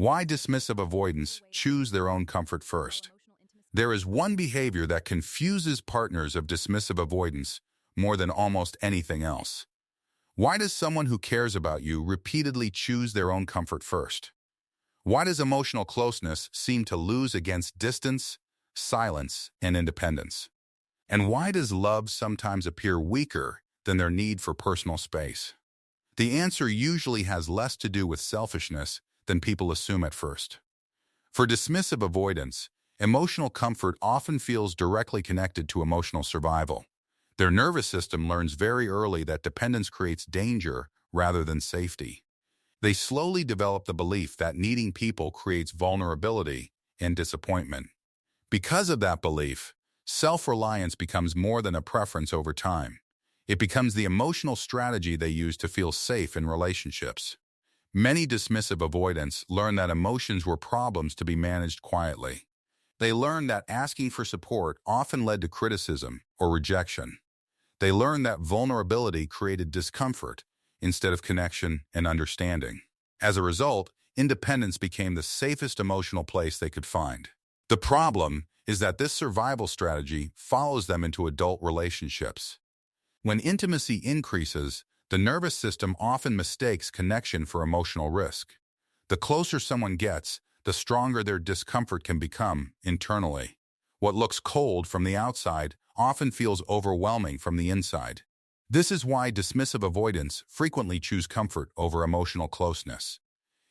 Why dismissive avoidants choose their own comfort first. There is one behavior that confuses partners of dismissive avoidance more than almost anything else. Why does someone who cares about you repeatedly choose their own comfort first? Why does emotional closeness seem to lose against distance, silence, and independence? And why does love sometimes appear weaker than their need for personal space? The answer usually has less to do with selfishness than people assume at first. For dismissive avoidants, emotional comfort often feels directly connected to emotional survival. Their nervous system learns very early that dependence creates danger rather than safety. They slowly develop the belief that needing people creates vulnerability and disappointment. Because of that belief, self-reliance becomes more than a preference over time. It becomes the emotional strategy they use to feel safe in relationships. Many dismissive avoidants learn that emotions were problems to be managed quietly. They learned that asking for support often led to criticism or rejection. They learned that vulnerability created discomfort instead of connection and understanding. As a result, independence became the safest emotional place they could find. The problem is that this survival strategy follows them into adult relationships. When intimacy increases, the nervous system often mistakes connection for emotional risk. The closer someone gets, the stronger their discomfort can become internally. What looks cold from the outside often feels overwhelming from the inside. This is why dismissive avoidants frequently choose comfort over emotional closeness.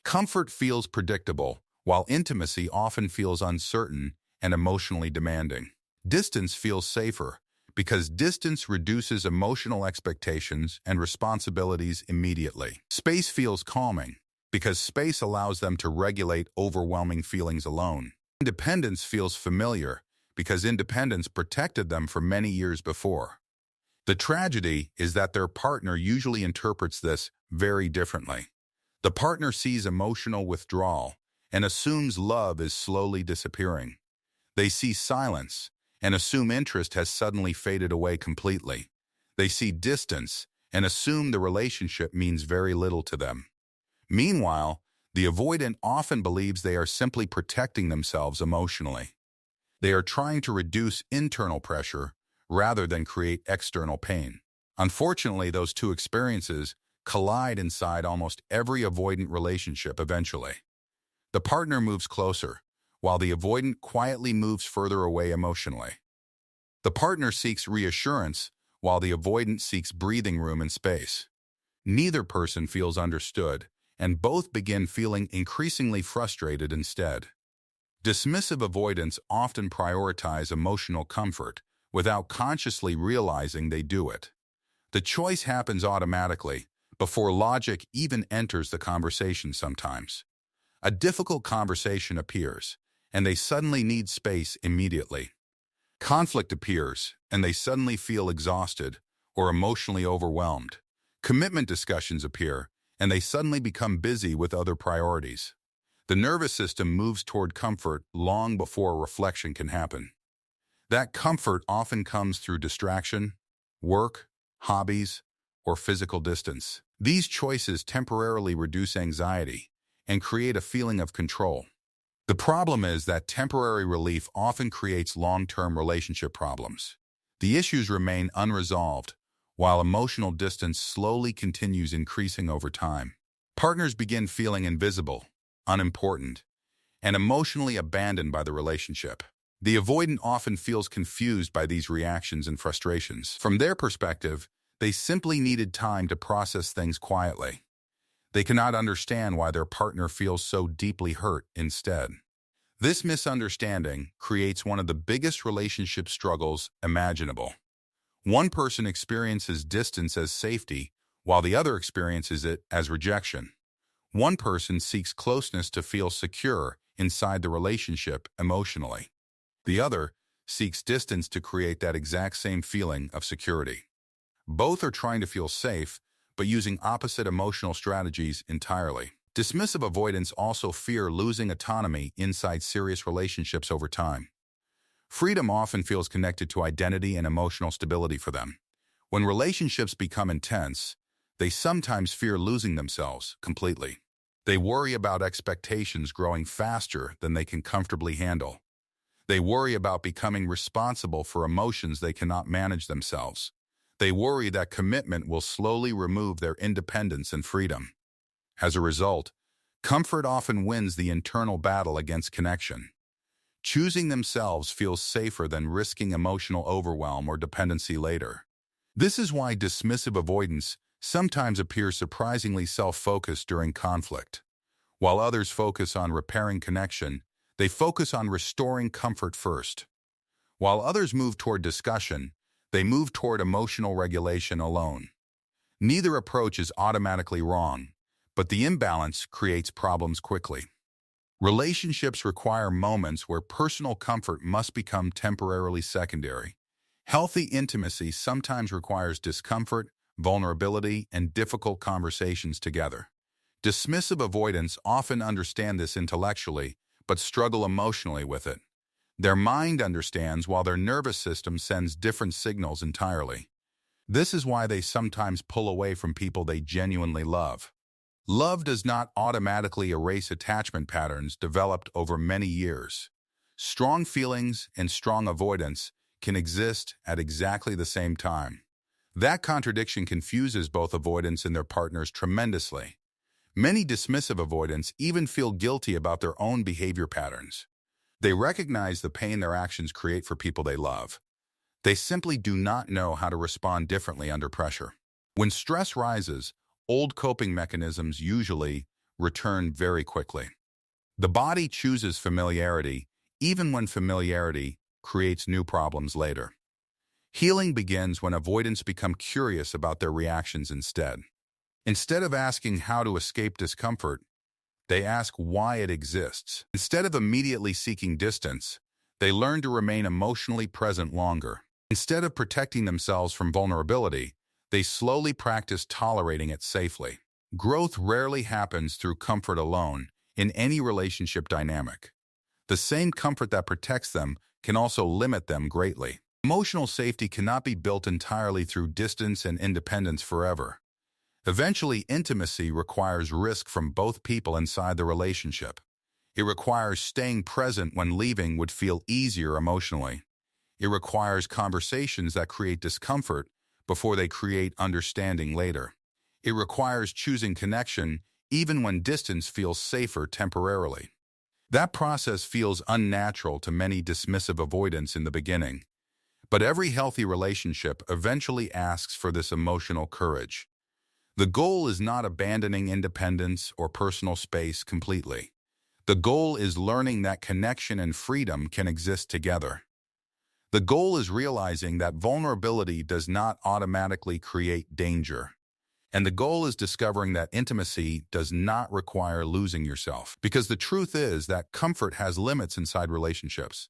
Comfort feels predictable, while intimacy often feels uncertain and emotionally demanding. Distance feels safer, because distance reduces emotional expectations and responsibilities immediately. Space feels calming, because space allows them to regulate overwhelming feelings alone. Independence feels familiar, because independence protected them for many years before. The tragedy is that their partner usually interprets this very differently. The partner sees emotional withdrawal and assumes love is slowly disappearing. They see silence and assume interest has suddenly faded away completely. They see distance and assume the relationship means very little to them. Meanwhile, the avoidant often believes they are simply protecting themselves emotionally. They are trying to reduce internal pressure rather than create external pain. Unfortunately, those two experiences collide inside almost every avoidant relationship eventually. The partner moves closer, while the avoidant quietly moves further away emotionally. The partner seeks reassurance, while the avoidant seeks breathing room and space. Neither person feels understood, and both begin feeling increasingly frustrated instead. Dismissive avoidants often prioritize emotional comfort without consciously realizing they do it. The choice happens automatically, before logic even enters the conversation sometimes. A difficult conversation appears, and they suddenly need space immediately. Conflict appears, and they suddenly feel exhausted or emotionally overwhelmed. Commitment discussions appear, and they suddenly become busy with other priorities. The nervous system moves toward comfort long before reflection can happen. That comfort often comes through distraction, work, hobbies, or physical distance. These choices temporarily reduce anxiety and create a feeling of control. The problem is that temporary relief often creates long-term relationship problems. The issues remain unresolved, while emotional distance slowly continues increasing over time. Partners begin feeling invisible, unimportant, and emotionally abandoned by the relationship. The avoidant often feels confused by these reactions and frustrations. From their perspective, they simply needed time to process things quietly. They cannot understand why their partner feels so deeply hurt instead. This misunderstanding creates one of the biggest relationship struggles imaginable. One person experiences distance as safety, while the other experiences it as rejection. One person seeks closeness to feel secure inside the relationship emotionally. The other seeks distance to create that exact same feeling of security. Both are trying to feel safe, but using opposite emotional strategies entirely. Dismissive avoidants also fear losing autonomy inside serious relationships over time. Freedom often feels connected to identity and emotional stability for them. When relationships become intense, they sometimes fear losing themselves completely. They worry about expectations growing faster than they can comfortably handle. They worry about becoming responsible for emotions they cannot manage themselves. They worry that commitment will slowly remove their independence and freedom. As a result, comfort often wins the internal battle against connection. Choosing themselves feels safer than risking emotional overwhelm or dependency later. This is why dismissive avoidance sometimes appears surprisingly self-focused during conflict. While others focus on repairing connection, they focus on restoring comfort first. While others move toward discussion, they move toward emotional regulation alone. Neither approach is automatically wrong, but the imbalance creates problems quickly. Relationships require moments where personal comfort must become temporarily secondary. Healthy intimacy sometimes requires discomfort, vulnerability, and difficult conversations together. Dismissive avoidants often understand this intellectually, but struggle emotionally with it. Their mind understands while their nervous system sends different signals entirely. This is why they sometimes pull away from people they genuinely love. Love does not automatically erase attachment patterns developed over many years. Strong feelings and strong avoidance can exist at exactly the same time. That contradiction confuses both avoidants and their partners tremendously. Many dismissive avoidants even feel guilty about their own behavior patterns. They recognize the pain their actions create for people they love. They simply do not know how to respond differently under pressure. When stress rises, old coping mechanisms usually return very quickly. The body chooses familiarity, even when familiarity creates new problems later. Healing begins when avoidants become curious about their reactions instead. Instead of asking how to escape discomfort, they ask why it exists. Instead of immediately seeking distance, they learn to remain emotionally present longer. Instead of protecting themselves from vulnerability, they slowly practice tolerating it safely. Growth rarely happens through comfort alone in any relationship dynamic. The same comfort that protects them can also limit them greatly. Emotional safety cannot be built entirely through distance and independence forever. Eventually, intimacy requires risk from both people inside the relationship. It requires staying present when leaving would feel easier emotionally. It requires conversations that create discomfort before they create understanding later. It requires choosing connection even when distance feels safer temporarily. That process feels unnatural to many dismissive avoidants in the beginning. But every healthy relationship eventually asks for this emotional courage. The goal is not abandoning independence or personal space completely. The goal is learning that connection and freedom can exist together. The goal is realizing that vulnerability does not automatically create danger. And the goal is discovering that intimacy does not require losing yourself. Because the truth is that comfort has limits inside relationships.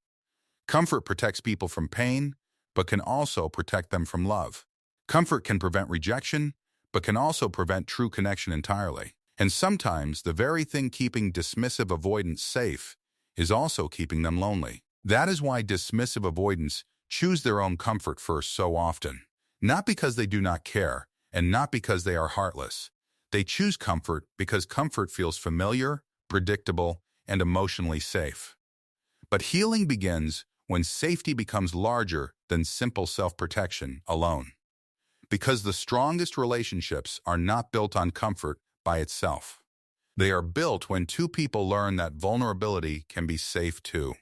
Comfort protects people from pain, but can also protect them from love. Comfort can prevent rejection, but can also prevent true connection entirely. And sometimes the very thing keeping dismissive avoidance safe is also keeping them lonely. That is why dismissive avoidants choose their own comfort first so often. Not because they do not care, and not because they are heartless. They choose comfort because comfort feels familiar, predictable, and emotionally safe. But healing begins when safety becomes larger than simple self-protection alone. Because the strongest relationships are not built on comfort by itself. They are built when two people learn that vulnerability can be safe too.